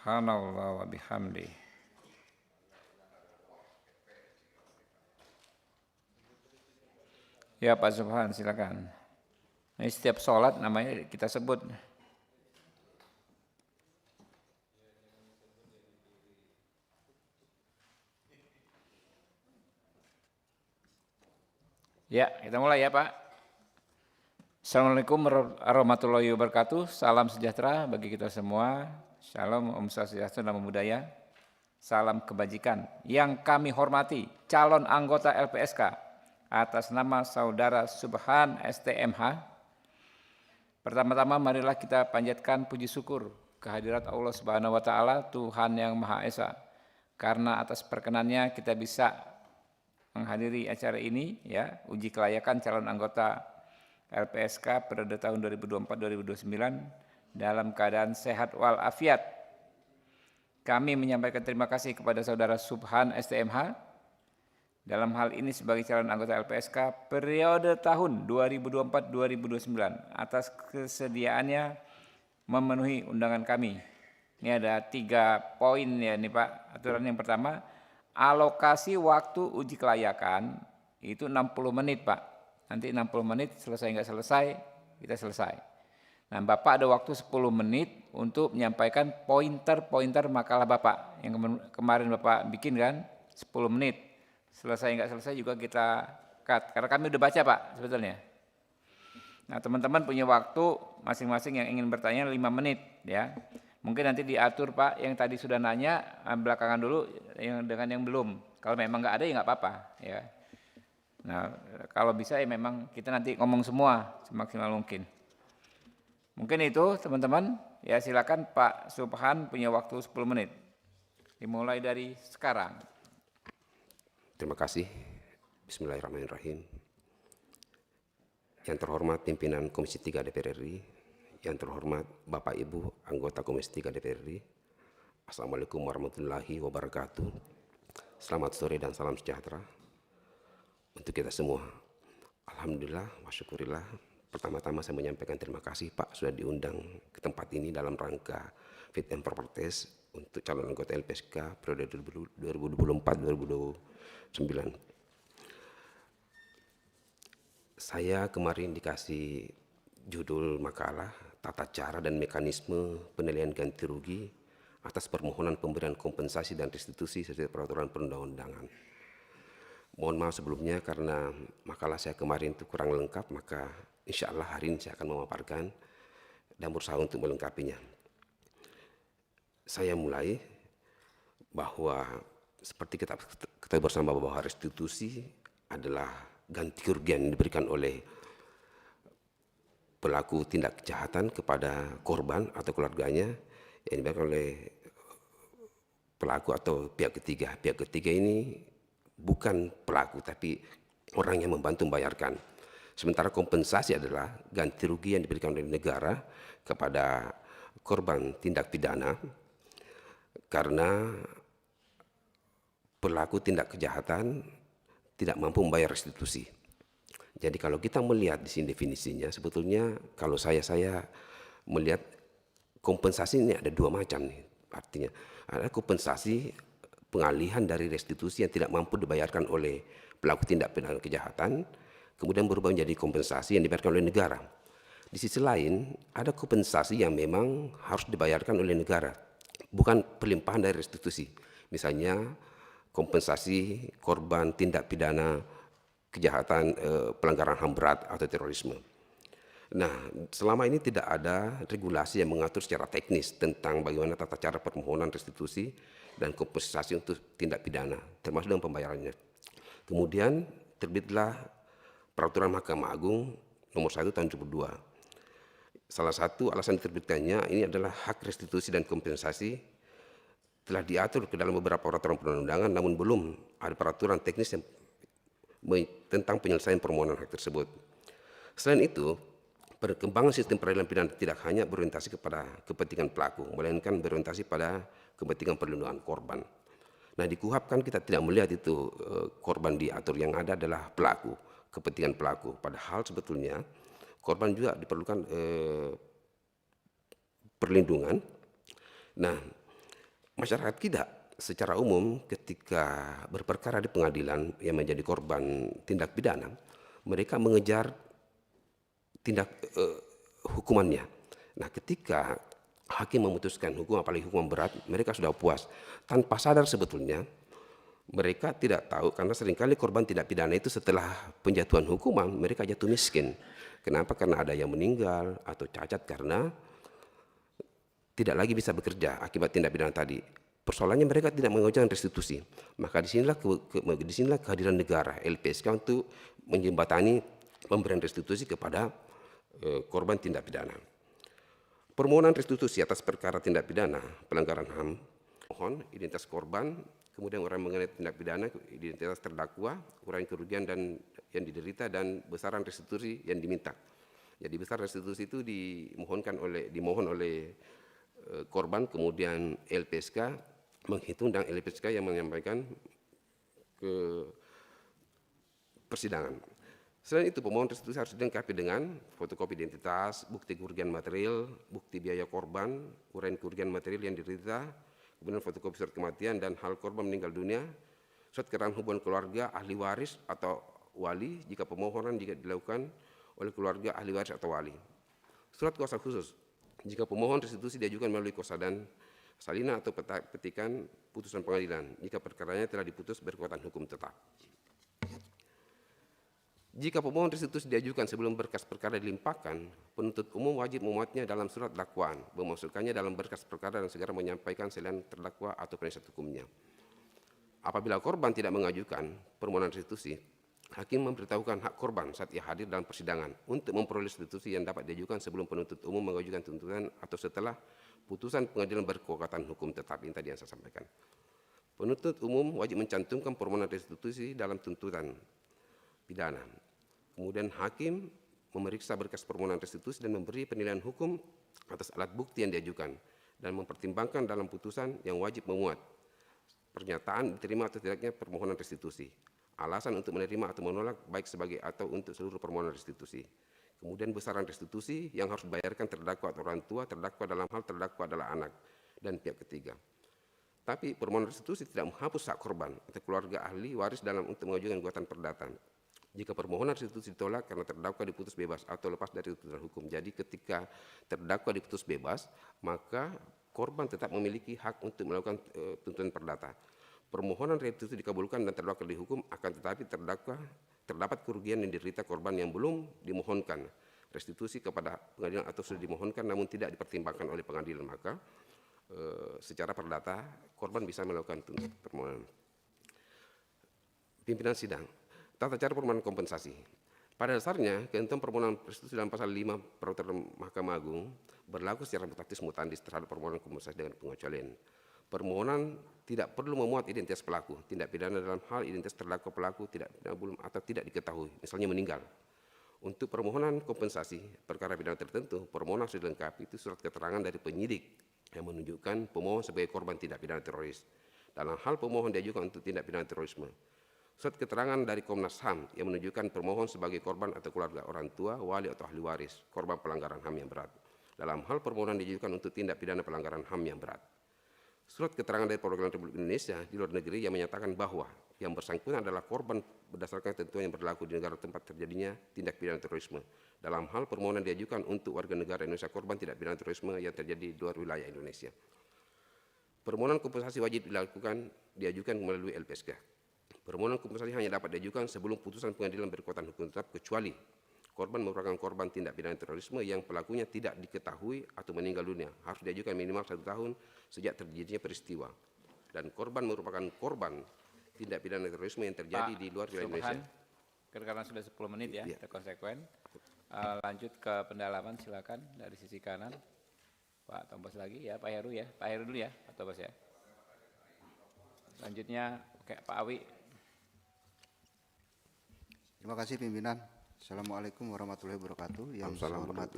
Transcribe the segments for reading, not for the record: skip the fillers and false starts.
Subhanallah wa bihamdi. Ya Pak Subhan, silakan. Ini setiap sholat namanya kita sebut. Ya, kita mulai ya Pak. Assalamualaikum warahmatullahi wabarakatuh. Salam sejahtera bagi kita semua. Shalom, Om Swastiastu, Namo Buddhaya. Salam kebajikan. Yang kami hormati calon anggota LPSK atas nama Saudara Subhan STMH. Pertama-tama marilah kita panjatkan puji syukur kehadirat Allah Subhanahu wa taala, Tuhan yang Maha Esa. Karena atas perkenannya kita bisa menghadiri acara ini ya, uji kelayakan calon anggota LPSK periode tahun 2024-2029 dalam keadaan sehat walafiat. Kami menyampaikan terima kasih kepada Saudara Subhan STMH dalam hal ini sebagai calon anggota LPSK periode tahun 2024-2029 atas kesediaannya memenuhi undangan kami. Ini ada 3 poin ya nih Pak. Aturan yang pertama, alokasi waktu uji kelayakan itu 60 menit Pak. Nanti 60 menit selesai nggak selesai, kita selesai. Nah Bapak ada waktu 10 menit untuk menyampaikan pointer-pointer makalah Bapak. Yang kemarin Bapak bikin kan, 10 menit. Selesai nggak selesai juga kita cut. Karena kami udah baca Pak sebetulnya. Nah teman-teman punya waktu masing-masing yang ingin bertanya 5 menit ya. Mungkin nanti diatur Pak yang tadi sudah nanya belakangan dulu yang dengan yang belum. Kalau memang nggak ada ya nggak apa-apa ya. Nah kalau bisa ya memang kita nanti ngomong semua semaksimal mungkin. Mungkin itu teman-teman ya, silakan Pak Subhan punya waktu 10 menit. Dimulai dari sekarang. Terima kasih. Bismillahirrahmanirrahim. Yang terhormat pimpinan Komisi 3 DPR RI, yang terhormat Bapak Ibu anggota Komisi 3 DPR RI, Assalamualaikum warahmatullahi wabarakatuh. Selamat sore dan salam sejahtera untuk kita semua. Alhamdulillah wa syukurillah. Pertama-tama saya menyampaikan terima kasih Pak sudah diundang ke tempat ini dalam rangka fit and proper test untuk calon anggota LPSK periode 2024-2029. Saya kemarin dikasih judul makalah tata cara dan mekanisme penilaian ganti rugi atas permohonan pemberian kompensasi dan restitusi sesuai peraturan perundang-undangan. Mohon maaf sebelumnya karena makalah saya kemarin itu kurang lengkap, maka insya Allah hari ini saya akan memaparkan dan berusaha untuk melengkapinya. Saya mulai bahwa seperti kita ketahui bersama bahwa restitusi adalah ganti kerugian yang diberikan oleh pelaku tindak kejahatan kepada korban atau keluarganya yang diberikan oleh pelaku atau pihak ketiga. Pihak ketiga ini bukan pelaku tapi orang yang membantu membayarkan. Sementara kompensasi adalah ganti rugi yang diberikan oleh negara kepada korban tindak pidana karena pelaku tindak kejahatan tidak mampu membayar restitusi. Jadi kalau kita melihat di sini definisinya, sebetulnya kalau saya melihat kompensasi ini ada 2 macam nih. Artinya ada kompensasi pengalihan dari restitusi yang tidak mampu dibayarkan oleh pelaku tindak pidana kejahatan, kemudian berubah menjadi kompensasi yang dibayarkan oleh negara. Di sisi lain, ada kompensasi yang memang harus dibayarkan oleh negara, bukan pelimpahan dari restitusi. Misalnya kompensasi korban tindak pidana kejahatan pelanggaran HAM berat atau terorisme. Nah, selama ini tidak ada regulasi yang mengatur secara teknis tentang bagaimana tata cara permohonan restitusi dan kompensasi untuk tindak pidana, termasuk dengan pembayarannya. Kemudian terbitlah Peraturan Mahkamah Agung nomor 1 tahun 2002. Salah satu alasan diterbitkannya ini adalah hak restitusi dan kompensasi telah diatur ke dalam beberapa peraturan perundang-undangan, namun belum ada peraturan teknis yang tentang penyelesaian permohonan hak tersebut. Selain itu, perkembangan sistem peradilan pidana tidak hanya berorientasi kepada kepentingan pelaku, melainkan berorientasi pada kepentingan perlindungan korban. Nah di KUHP kan kita tidak melihat itu korban diatur, yang ada adalah pelaku, kepentingan pelaku. Padahal sebetulnya korban juga diperlukan perlindungan. Nah Masyarakat kita secara umum ketika berperkara di pengadilan yang menjadi korban tindak pidana, mereka mengejar tindak hukumannya. Nah, ketika hakim memutuskan hukum, apalagi hukuman berat, mereka sudah puas. Tanpa sadar sebetulnya, mereka tidak tahu karena seringkali korban tindak pidana itu setelah penjatuhan hukuman, mereka jatuh miskin. Kenapa? Karena ada yang meninggal atau cacat karena tidak lagi bisa bekerja akibat tindak pidana tadi. Persoalannya mereka tidak mengajukan restitusi. Maka disinilah kehadiran negara, LPSK untuk menjembatani pemberian restitusi kepada korban tindak pidana. Permohonan restitusi atas perkara tindak pidana pelanggaran HAM, mohon identitas korban, kemudian orang mengenai tindak pidana, identitas terdakwa, uraian kerugian dan yang diderita dan besaran restitusi yang diminta. Jadi besar restitusi itu dimohon oleh korban, kemudian LPSK menghitung dan LPSK yang menyampaikan ke persidangan. Selain itu, pemohon restitusi harus dilengkapi dengan fotokopi identitas, bukti kerugian material, bukti biaya korban, uraian kerugian material yang diderita, kemudian fotokopi surat kematian dan hal korban meninggal dunia, surat keterangan hubungan keluarga, ahli waris atau wali jika pemohonan dilakukan oleh keluarga, ahli waris atau wali. Surat kuasa khusus jika pemohon restitusi diajukan melalui kosadan, salinan atau petikan putusan pengadilan jika perkaranya telah diputus berkekuatan hukum tetap. Jika pemohon restitusi diajukan sebelum berkas perkara dilimpahkan, penuntut umum wajib memuatnya dalam surat dakwaan, memasukkannya dalam berkas perkara dan segera menyampaikan selain terdakwa atau penasihat hukumnya. Apabila korban tidak mengajukan permohonan restitusi, hakim memberitahukan hak korban saat ia hadir dalam persidangan untuk memperoleh restitusi yang dapat diajukan sebelum penuntut umum mengajukan tuntutan atau setelah putusan pengadilan berkekuatan hukum tetap. Ini tadi yang saya sampaikan. Penuntut umum wajib mencantumkan permohonan restitusi dalam tuntutan pidana. Kemudian hakim memeriksa berkas permohonan restitusi dan memberi penilaian hukum atas alat bukti yang diajukan dan mempertimbangkan dalam putusan yang wajib memuat pernyataan diterima atau tidaknya permohonan restitusi, alasan untuk menerima atau menolak baik sebagai atau untuk seluruh permohonan restitusi. Kemudian besaran restitusi yang harus dibayarkan terdakwa atau orang tua, terdakwa dalam hal terdakwa adalah anak dan pihak ketiga. Tapi permohonan restitusi tidak menghapus hak korban atau keluarga ahli waris dalam untuk mengajukan gugatan perdata. Jika permohonan restitusi ditolak karena terdakwa diputus bebas atau lepas dari tuntutan hukum. Jadi ketika terdakwa diputus bebas, maka korban tetap memiliki hak untuk melakukan tuntutan perdata. Permohonan restitusi dikabulkan dan terdakwa dihukum, akan tetapi terdapat kerugian yang diderita korban yang belum dimohonkan restitusi kepada pengadilan atau sudah dimohonkan namun tidak dipertimbangkan oleh pengadilan, maka secara perdata korban bisa melakukan permohonan. Pimpinan sidang. Tata cara permohonan kompensasi. Pada dasarnya, ketentuan permohonan restitusi dalam pasal 5 Peraturan Mahkamah Agung berlaku secara mutatis mutandis terhadap permohonan kompensasi dengan pengecualian. Permohonan tidak perlu memuat identitas pelaku, tindak pidana dalam hal identitas terdakwa pelaku tidak belum atau tidak diketahui, misalnya meninggal. Untuk permohonan kompensasi perkara pidana tertentu, permohonan harus dilengkapi itu surat keterangan dari penyidik yang menunjukkan pemohon sebagai korban tindak pidana teroris. Dalam hal pemohon diajukan untuk tindak pidana terorisme, surat keterangan dari Komnas HAM yang menunjukkan permohon sebagai korban atau keluarga orang tua, wali atau ahli waris, korban pelanggaran HAM yang berat. Dalam hal permohonan diajukan untuk tindak pidana pelanggaran HAM yang berat. Surat keterangan dari perwakilan Republik Indonesia di luar negeri yang menyatakan bahwa yang bersangkutan adalah korban berdasarkan ketentuan yang berlaku di negara tempat terjadinya tindak pidana terorisme. Dalam hal permohonan diajukan untuk warga negara Indonesia korban tindak pidana terorisme yang terjadi di luar wilayah Indonesia. Permohonan kompensasi wajib diajukan melalui LPSK. Permohonan kompensasi hanya dapat diajukan sebelum putusan pengadilan berkekuatan hukum tetap kecuali korban merupakan korban tindak pidana terorisme yang pelakunya tidak diketahui atau meninggal dunia, harus diajukan minimal 1 tahun sejak terjadinya peristiwa, dan korban merupakan korban tindak pidana terorisme yang terjadi di luar wilayah Indonesia. Karena sudah 10 menit ya, terkonsekuen. Lanjut ke pendalaman, silakan dari sisi kanan. Pak Tombas lagi ya, Pak Heru ya. Pak Heru dulu ya, Pak Tombas ya. Selanjutnya Pak Awi. Terima kasih pimpinan. Assalamualaikum warahmatullahi wabarakatuh. Yang saya hormati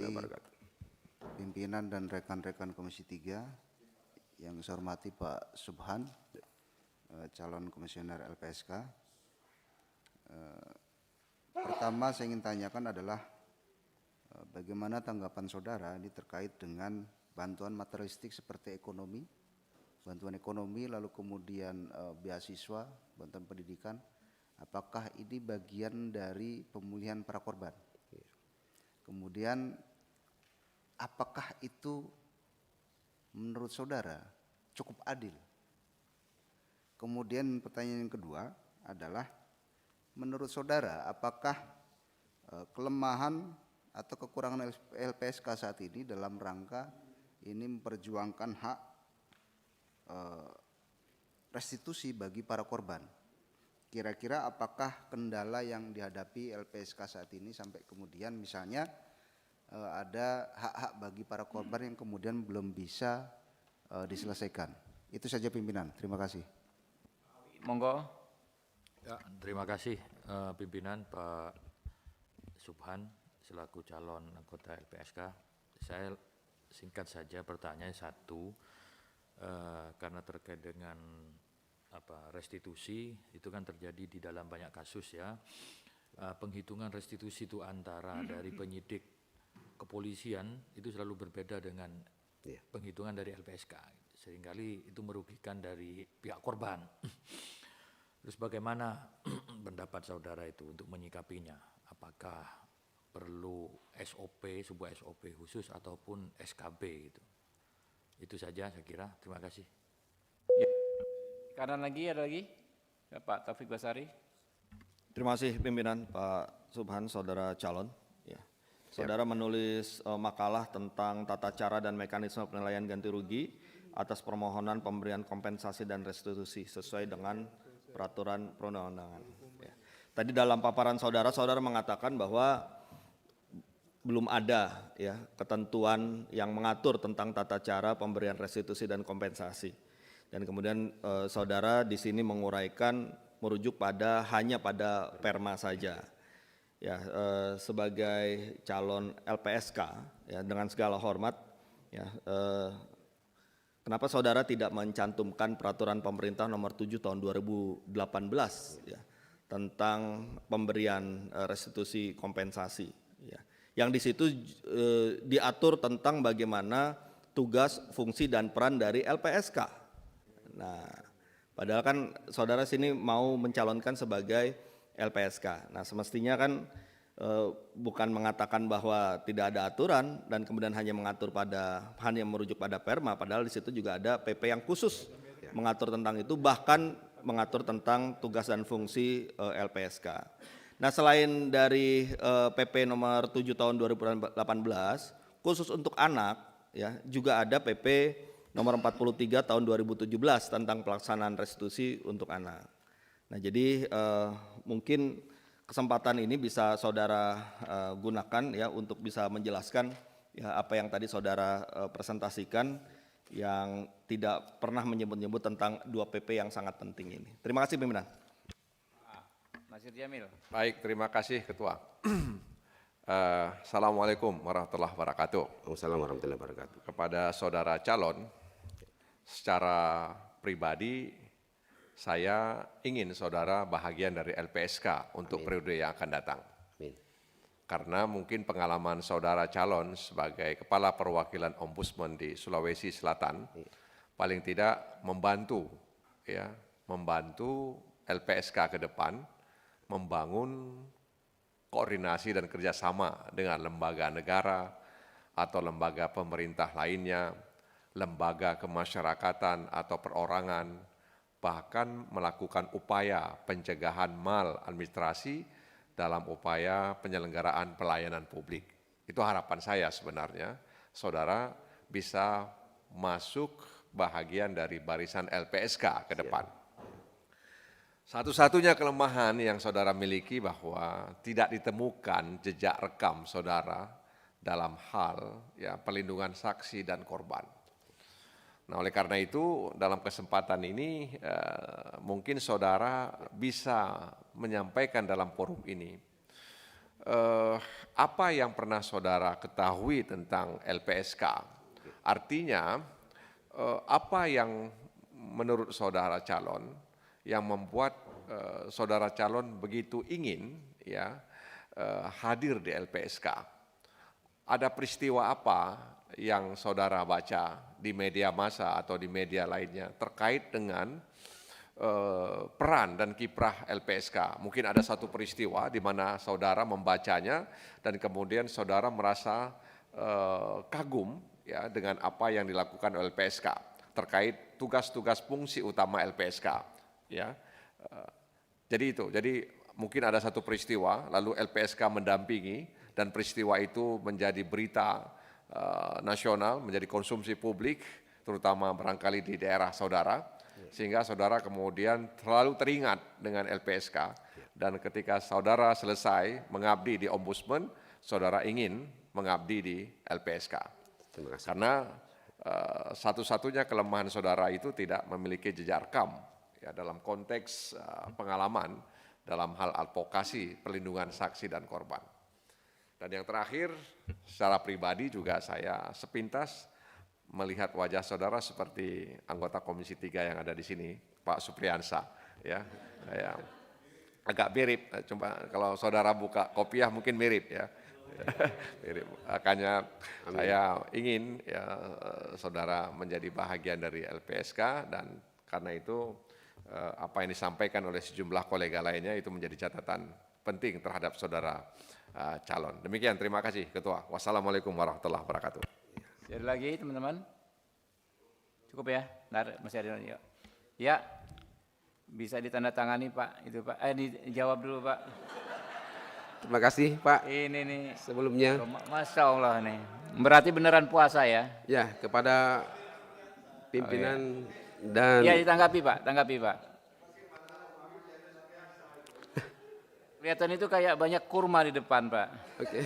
pimpinan dan rekan-rekan Komisi 3, yang saya hormati Pak Subhan, calon komisioner LPSK. Pertama saya ingin tanyakan adalah bagaimana tanggapan saudara ini terkait dengan bantuan materialistik seperti ekonomi, bantuan ekonomi, lalu kemudian beasiswa, bantuan pendidikan. Apakah ini bagian dari pemulihan para korban? Kemudian apakah itu menurut saudara cukup adil? Kemudian pertanyaan yang kedua adalah, menurut saudara apakah kelemahan atau kekurangan LPSK saat ini dalam rangka ini memperjuangkan hak restitusi bagi para korban? Kira-kira apakah kendala yang dihadapi LPSK saat ini sampai kemudian misalnya ada hak-hak bagi para korban yang kemudian belum bisa diselesaikan? Itu saja pimpinan, terima kasih. Monggo. Ya, terima kasih pimpinan Pak Subhan selaku calon anggota LPSK. Saya singkat saja pertanyaan satu, karena terkait dengan restitusi itu kan terjadi di dalam banyak kasus ya. Penghitungan restitusi itu antara dari penyidik kepolisian itu selalu berbeda dengan penghitungan dari LPSK. Seringkali itu merugikan dari pihak korban. Terus bagaimana pendapat saudara itu untuk menyikapinya? Apakah perlu SOP, sebuah SOP khusus ataupun SKB itu? Itu saja saya kira. Terima kasih. Ya. Kanan lagi, ada lagi? Ya, Pak Taufik Basari. Terima kasih pimpinan Pak Subhan, saudara calon. Ya. Saudara menulis makalah tentang tata cara dan mekanisme penilaian ganti rugi atas permohonan pemberian kompensasi dan restitusi sesuai dengan peraturan perundang-undangan. Ya. Tadi dalam paparan saudara mengatakan bahwa belum ada ya ketentuan yang mengatur tentang tata cara pemberian restitusi dan kompensasi. Dan kemudian saudara di sini menguraikan merujuk hanya pada perma saja. Ya, sebagai calon LPSK ya dengan segala hormat ya, kenapa saudara tidak mencantumkan peraturan pemerintah nomor 7 tahun 2018 ya tentang pemberian restitusi kompensasi ya. Yang di situ diatur tentang bagaimana tugas, fungsi dan peran dari LPSK. Nah, padahal kan saudara sini mau mencalonkan sebagai LPSK. Nah, semestinya kan bukan mengatakan bahwa tidak ada aturan dan kemudian hanya merujuk pada perma, padahal di situ juga ada PP yang khusus mengatur tentang itu, bahkan mengatur tentang tugas dan fungsi LPSK. Nah, selain dari PP nomor 7 tahun 2018 khusus untuk anak ya, juga ada PP nomor 43 tahun 2017 tentang pelaksanaan restitusi untuk anak. Nah, jadi mungkin kesempatan ini bisa saudara gunakan ya untuk bisa menjelaskan ya apa yang tadi saudara presentasikan yang tidak pernah menyebut-nyebut tentang 2 PP yang sangat penting ini. Terima kasih pimpinan. Nasir Jamil. Baik, terima kasih Ketua. Assalamualaikum warahmatullahi wabarakatuh. Waalaikumsalam warahmatullahi wabarakatuh. Kepada saudara calon, secara pribadi saya ingin saudara bahagian dari LPSK untuk periode yang akan datang. Amin. Karena mungkin pengalaman saudara calon sebagai Kepala Perwakilan Ombudsman di Sulawesi Selatan paling tidak membantu LPSK ke depan membangun koordinasi dan kerjasama dengan lembaga negara atau lembaga pemerintah lainnya, lembaga kemasyarakatan atau perorangan, bahkan melakukan upaya pencegahan maladministrasi dalam upaya penyelenggaraan pelayanan publik. Itu harapan saya sebenarnya, saudara bisa masuk bahagian dari barisan LPSK ke depan. Satu-satunya kelemahan yang saudara miliki bahwa tidak ditemukan jejak rekam saudara dalam hal perlindungan saksi dan korban. Nah, oleh karena itu dalam kesempatan ini mungkin saudara bisa menyampaikan dalam forum ini apa yang pernah saudara ketahui tentang LPSK. Artinya apa yang menurut saudara calon yang membuat saudara calon begitu ingin hadir di LPSK. Ada peristiwa apa yang saudara baca di media massa atau di media lainnya terkait dengan peran dan kiprah LPSK. Mungkin ada satu peristiwa di mana saudara membacanya dan kemudian saudara merasa kagum ya dengan apa yang dilakukan oleh LPSK terkait tugas-tugas fungsi utama LPSK. Ya, jadi mungkin ada satu peristiwa lalu LPSK mendampingi dan peristiwa itu menjadi berita nasional, menjadi konsumsi publik, terutama barangkali di daerah saudara, sehingga saudara kemudian terlalu teringat dengan LPSK, dan ketika saudara selesai mengabdi di Ombudsman, saudara ingin mengabdi di LPSK. Terima kasih. Karena satu-satunya kelemahan saudara itu tidak memiliki jejak rekam ya, dalam konteks pengalaman dalam hal advokasi, perlindungan saksi dan korban. Dan yang terakhir, secara pribadi juga saya sepintas melihat wajah saudara seperti anggota Komisi 3 yang ada di sini, Pak Supriyansa. Ya, saya agak mirip, coba kalau saudara buka kopiah mungkin mirip ya. Mirip. Makanya saya ingin ya, saudara menjadi bahagian dari LPSK, dan karena itu apa yang disampaikan oleh sejumlah kolega lainnya itu menjadi catatan penting terhadap saudara calon. Demikian, terima kasih Ketua. Wassalamualaikum warahmatullahi wabarakatuh. Ada lagi teman-teman? Cukup ya? Bentar, masih ada lagi. Ya, bisa ditandatangani Pak, itu Pak. Dijawab dulu Pak. Terima kasih Pak. Ini nih. Sebelumnya, Masya Allah nih. Berarti beneran puasa ya? ya kepada pimpinan dan Iya, ditanggapi Pak, tanggapi Pak. Kelihatan itu kayak banyak kurma di depan Pak. Oke.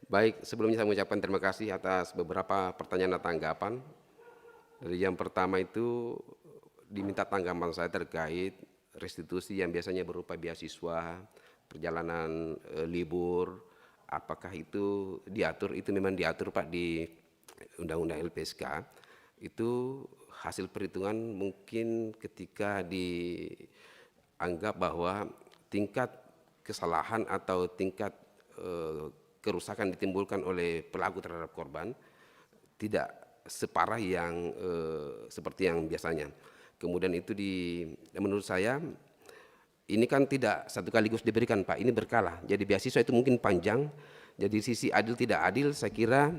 Baik, sebelumnya saya mengucapkan terima kasih atas beberapa pertanyaan dan tanggapan. Dari yang pertama itu diminta tanggapan saya terkait restitusi yang biasanya berupa beasiswa, perjalanan libur, apakah itu diatur? Itu memang diatur Pak di Undang-Undang LPSK. Itu hasil perhitungan mungkin ketika dianggap bahwa tingkat kesalahan atau tingkat kerusakan ditimbulkan oleh pelaku terhadap korban tidak separah yang seperti yang biasanya. Kemudian itu menurut saya ini kan tidak satu kaligus diberikan Pak, ini berkala. Jadi beasiswa itu mungkin panjang. Jadi sisi adil tidak adil saya kira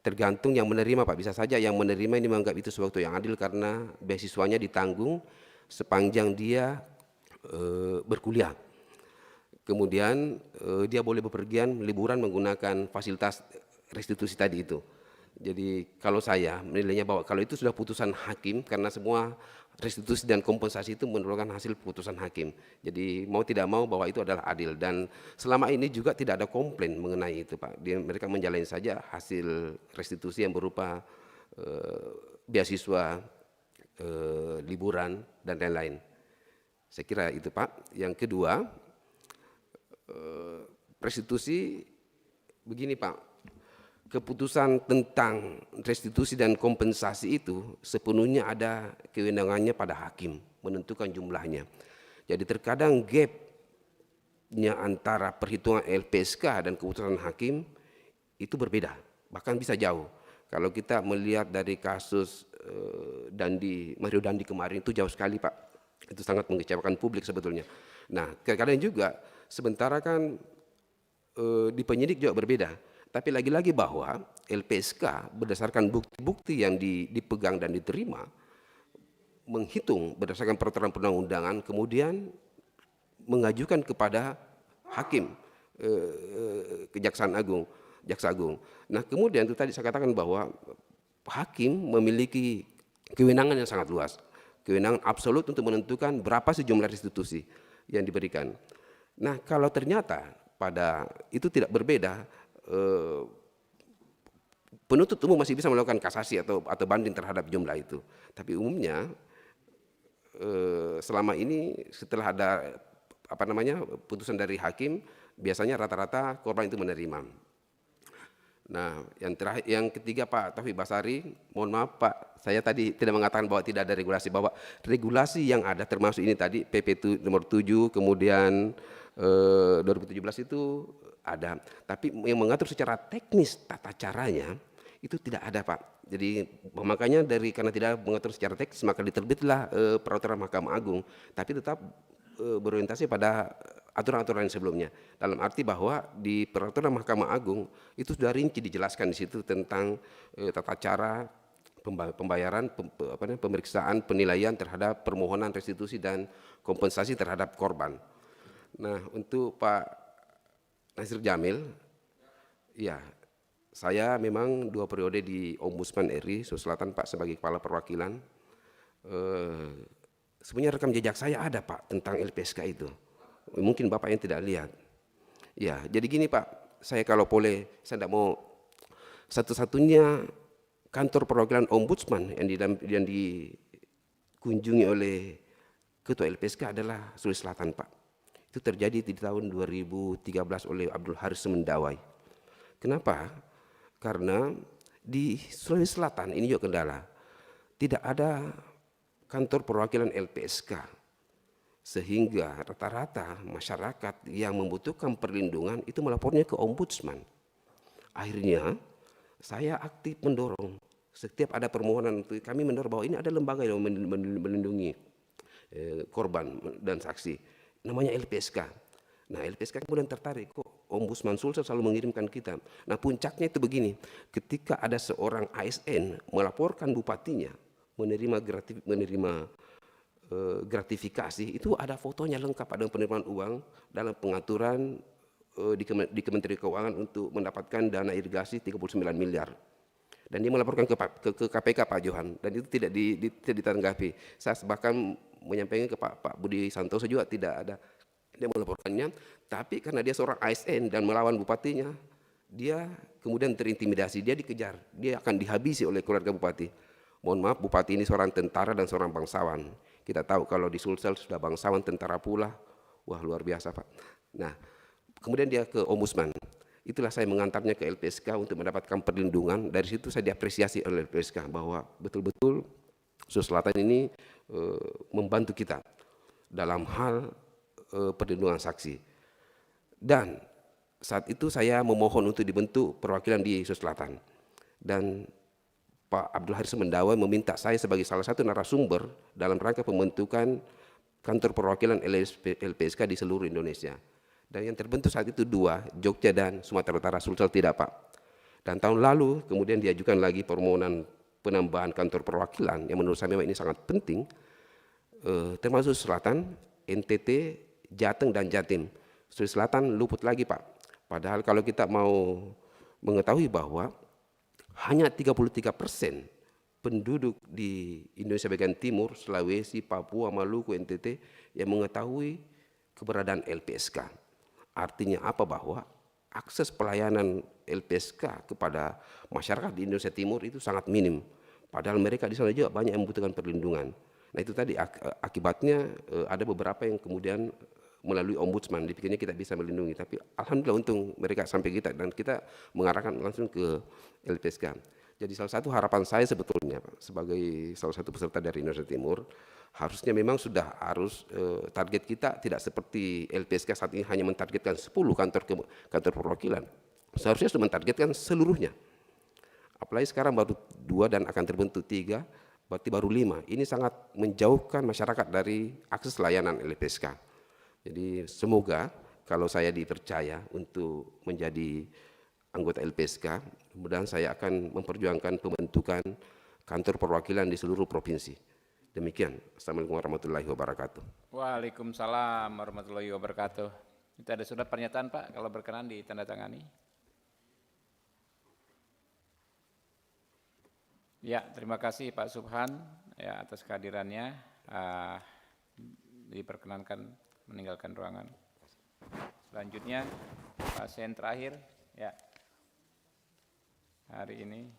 tergantung yang menerima Pak. Bisa saja yang menerima ini menganggap itu sesuatu yang adil karena beasiswanya ditanggung sepanjang dia berkuliah. Kemudian dia boleh bepergian liburan menggunakan fasilitas restitusi tadi itu. Jadi kalau saya menilainya bahwa kalau itu sudah putusan hakim, karena semua restitusi dan kompensasi itu merupakan hasil putusan hakim. Jadi mau tidak mau bahwa itu adalah adil, dan selama ini juga tidak ada komplain mengenai itu Pak. Mereka menjalani saja hasil restitusi yang berupa beasiswa, liburan dan lain-lain. Saya kira itu Pak. Yang kedua, restitusi begini Pak, keputusan tentang restitusi dan kompensasi itu sepenuhnya ada kewenangannya pada hakim menentukan jumlahnya. Jadi terkadang gapnya antara perhitungan LPSK dan keputusan hakim itu berbeda, bahkan bisa jauh. Kalau kita melihat dari kasus Mario Dandi kemarin itu jauh sekali Pak. Itu sangat mengecewakan publik sebetulnya. Nah, kadang-kadang juga sementara kan di penyidik juga berbeda. Tapi lagi-lagi bahwa LPSK berdasarkan bukti-bukti yang dipegang dan diterima, menghitung berdasarkan peraturan perundang-undangan, kemudian mengajukan kepada hakim, Kejaksaan Agung, Jaksa Agung. Nah, kemudian itu tadi saya katakan bahwa hakim memiliki kewenangan yang sangat luas. Kewenangan absolut untuk menentukan berapa sejumlah restitusi yang diberikan. Nah, kalau ternyata pada itu tidak berbeda, penuntut umum masih bisa melakukan kasasi atau banding terhadap jumlah itu. Tapi umumnya selama ini setelah ada putusan dari hakim, biasanya rata-rata korban itu menerima. Nah, yang ketiga Pak Taufik Basari, mohon maaf Pak, saya tadi tidak mengatakan bahwa tidak ada regulasi, bahwa regulasi yang ada termasuk ini tadi PP nomor 7 kemudian 2017 itu ada, tapi yang mengatur secara teknis tata caranya itu tidak ada Pak. Jadi makanya karena tidak mengatur secara teknis maka diterbitlah peraturan Mahkamah Agung, tapi tetap berorientasi pada aturan-aturan yang sebelumnya. Dalam arti bahwa di peraturan Mahkamah Agung itu sudah rinci dijelaskan di situ tentang tata cara pembayaran, pemeriksaan, penilaian terhadap permohonan restitusi dan kompensasi terhadap korban. Nah, untuk Pak Nasir Jamil, ya, saya memang 2 periode di Ombudsman RI Sulawesi Selatan Pak sebagai kepala perwakilan. Sebenarnya rekam jejak saya ada Pak tentang LPSK itu. Mungkin Bapak yang tidak lihat. Ya, jadi gini Pak, saya kalau boleh, saya tidak mau satu-satunya kantor perwakilan Ombudsman yang dikunjungi oleh Ketua LPSK adalah Sulawesi Selatan Pak. Itu terjadi di tahun 2013 oleh Abdul Haris Semendawai. Kenapa? Karena di Sulawesi Selatan ini juga kendala. Tidak ada kantor perwakilan LPSK. Sehingga rata-rata masyarakat yang membutuhkan perlindungan itu melapornya ke Ombudsman. Akhirnya saya aktif mendorong setiap ada permohonan, kami mendorong bahwa ini ada lembaga yang melindungi korban dan saksi, namanya LPSK. Nah, LPSK kemudian tertarik, kok Ombudsman Sulsel selalu mengirimkan kita. Nah, puncaknya itu begini, ketika ada seorang ASN melaporkan bupatinya menerima gratifikasi, itu ada fotonya lengkap, ada penerimaan uang dalam pengaturan di Kementerian Keuangan untuk mendapatkan dana irigasi 39 miliar. Dan dia melaporkan ke KPK Pak Johan, dan itu tidak ditanggapi. Saya bahkan menyampaikan ke Pak Budi Santoso juga tidak ada, dia melaporkannya, tapi karena dia seorang ASN dan melawan bupatinya, dia kemudian terintimidasi, dia dikejar, dia akan dihabisi oleh keluarga bupati. Mohon maaf, bupati ini seorang tentara dan seorang bangsawan. Kita tahu kalau di Sulsel sudah bangsawan, tentara pula, wah luar biasa Pak. Nah, kemudian dia ke Ombudsman. Itulah saya mengantarnya ke LPSK untuk mendapatkan perlindungan. Dari situ saya diapresiasi oleh LPSK bahwa betul-betul Sulawesi Selatan ini membantu kita dalam hal perlindungan saksi. Dan saat itu saya memohon untuk dibentuk perwakilan di Sulawesi Selatan. Dan Pak Abdul Haris Semendawai meminta saya sebagai salah satu narasumber dalam rangka pembentukan kantor perwakilan LPSK di seluruh Indonesia. Dan yang terbentuk saat itu 2, Jogja dan Sumatera Utara, Sulsel tidak Pak. Dan tahun lalu kemudian diajukan lagi permohonan penambahan kantor perwakilan yang menurut saya memang ini sangat penting, termasuk Selatan, NTT, Jateng dan Jatim. Sulawesi Selatan luput lagi Pak. Padahal kalau kita mau mengetahui bahwa hanya 33% penduduk di Indonesia bagian timur, Sulawesi, Papua, Maluku, NTT yang mengetahui keberadaan LPSK. Artinya apa? Bahwa akses pelayanan LPSK kepada masyarakat di Indonesia Timur itu sangat minim. Padahal mereka di sana juga banyak yang membutuhkan perlindungan. Nah itu tadi akibatnya ada beberapa yang kemudian melalui Ombudsman dipikirnya kita bisa melindungi. Tapi alhamdulillah untung mereka sampai kita dan kita mengarahkan langsung ke LPSK. Jadi salah satu harapan saya sebetulnya Pak, sebagai salah satu peserta dari Indonesia Timur, harusnya memang sudah harus target kita tidak seperti LPSK saat ini hanya mentargetkan 10 kantor perwakilan. Seharusnya sudah mentargetkan seluruhnya. Apalagi sekarang baru 2 dan akan terbentuk 3, berarti baru 5. Ini sangat menjauhkan masyarakat dari akses layanan LPSK. Jadi semoga kalau saya dipercaya untuk menjadi anggota LPSK, kemudian saya akan memperjuangkan pembentukan kantor perwakilan di seluruh provinsi. Demikian. Assalamualaikum warahmatullahi wabarakatuh. Waalaikumsalam warahmatullahi wabarakatuh. Itu ada sudah pernyataan Pak, kalau berkenan ditandatangani. Ya, terima kasih Pak Subhan ya atas kehadirannya. Diperkenankan meninggalkan ruangan. Selanjutnya pasien terakhir ya hari ini.